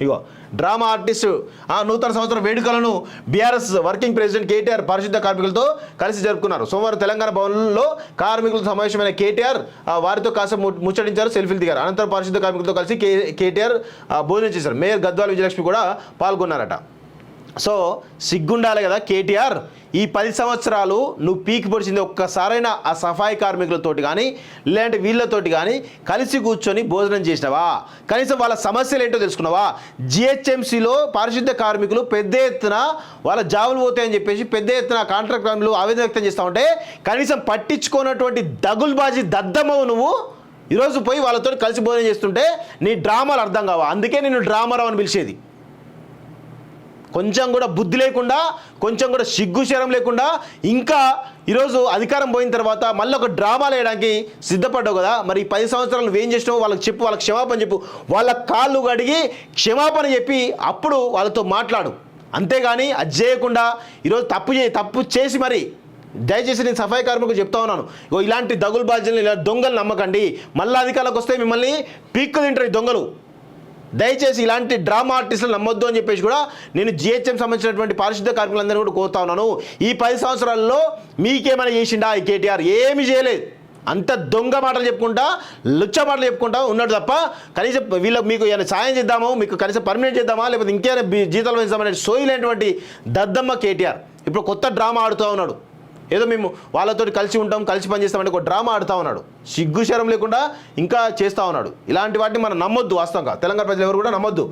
ఇగో drama artist నూతన సంవత్సరం వేడుకలను బీఆర్ఎస్ వర్కింగ్ ప్రెసిడెంట్ కేటీఆర్ పారిశుద్ధ కార్మికులతో కలిసి జరుపుకున్నారు. సోమవారం తెలంగాణ భవన్లో కార్మికులతో సమావేశమైన కేటీఆర్ వారితో కాసేపు ముచ్చటించారు, సెల్ఫీలు దిగారు. అనంతరం పారిశుద్ధ కార్మికులతో కలిసి కేటీఆర్ భోజనం చేశారు. మేయర్ గద్వాల విజయలక్ష్మి కూడా పాల్గొన్నారట. సో సిగ్గుండాలి కదా కేటీఆర్, ఈ 10 సంవత్సరాలు నువ్వు పీకి పొడిచింది ఒక్కసారైనా ఆ సఫాయి కార్మికులతోటి కానీ లేదంటే వీళ్ళతోటి కానీ కలిసి కూర్చొని భోజనం చేసినావా? కనీసం వాళ్ళ సమస్యలు ఏంటో తెలుసుకున్నావా? జిహెచ్ఎంసీలో పారిశుద్ధ్య కార్మికులు పెద్ద ఎత్తున వాళ్ళ జాబులు పోతాయని చెప్పేసి పెద్ద ఎత్తున కాంట్రాక్ట్ కార్మికులు ఆవేదన వ్యక్తం చేస్తూ ఉంటే కనీసం పట్టించుకున్నటువంటి దగుల్బాజీ దద్దమ్మవు నువ్వు ఈరోజు పోయి వాళ్ళతో కలిసి భోజనం చేస్తుంటే నీ డ్రామాలు అర్థం కావా? అందుకే నేను డ్రామారావు అని పిలిచేది. కొంచెం కూడా బుద్ధి లేకుండా, కొంచెం కూడా సిగ్గు శరం లేకుండా, ఇంకా ఈరోజు అధికారం పోయిన తర్వాత మళ్ళీ ఒక డ్రామాలు వేయడానికి సిద్ధపడ్డావు కదా. మరి 10 సంవత్సరాలు నువ్వేం చేసినావు వాళ్ళకి చెప్పు, వాళ్ళకి క్షమాపణ చెప్పు, వాళ్ళ కాళ్ళు కడిగి క్షమాపణ చెప్పి అప్పుడు వాళ్ళతో మాట్లాడు. అంతేగాని అది చేయకుండా ఈరోజు తప్పు చేసి మరి దయచేసి నేను సఫాయి కార్మికులకు చెప్తా ఉన్నాను, ఇలాంటి దగులు బాధ్యులు ఇలా దొంగలు నమ్మకండి. మళ్ళీ అధికారులకు వస్తే మిమ్మల్ని పీక్కు తింటారు ఈ దొంగలు. దయచేసి ఇలాంటి డ్రామా ఆర్టిస్టులు నమ్మొద్దు అని చెప్పేసి కూడా నేను జిహెచ్ఎం సంబంధించినటువంటి పారిశుద్ధ కార్మికులందరినీ కూడా కోరుతా ఉన్నాను. ఈ 10 సంవత్సరాల్లో మీకేమైనా చేసిండా ఈ కేటీఆర్? ఏమీ చేయలేదు. అంత దొంగ మాటలు చెప్పుకుంటా, లుచ్చ మాటలు చెప్పుకుంటా ఉన్నాడు తప్ప కనీసం వీళ్ళకి మీకు ఏమైనా సాయం చేద్దామో, మీకు కనీసం పర్మనెంట్ చేద్దామా, లేకపోతే ఇంకేమైనా జీతాలు పెంచుదామనే సోయిలేనటువంటి దద్దమ్మ కేటీఆర్ ఇప్పుడు కొత్త డ్రామా ఆడుతూ ఉన్నాడు. ఏదో మేము వాళ్ళతో కలిసి ఉంటాం, కలిసి పనిచేస్తామంటే ఒక డ్రామా ఆడుతూ ఉన్నాడు. సిగ్గు శరం లేకుండా ఇంకా చేస్తూ ఉన్నాడు. ఇలాంటి వాటిని మనం నమ్మొద్దు. వాస్తవంగా తెలంగాణ ప్రజలు ఎవరు కూడా నమ్మొద్దు.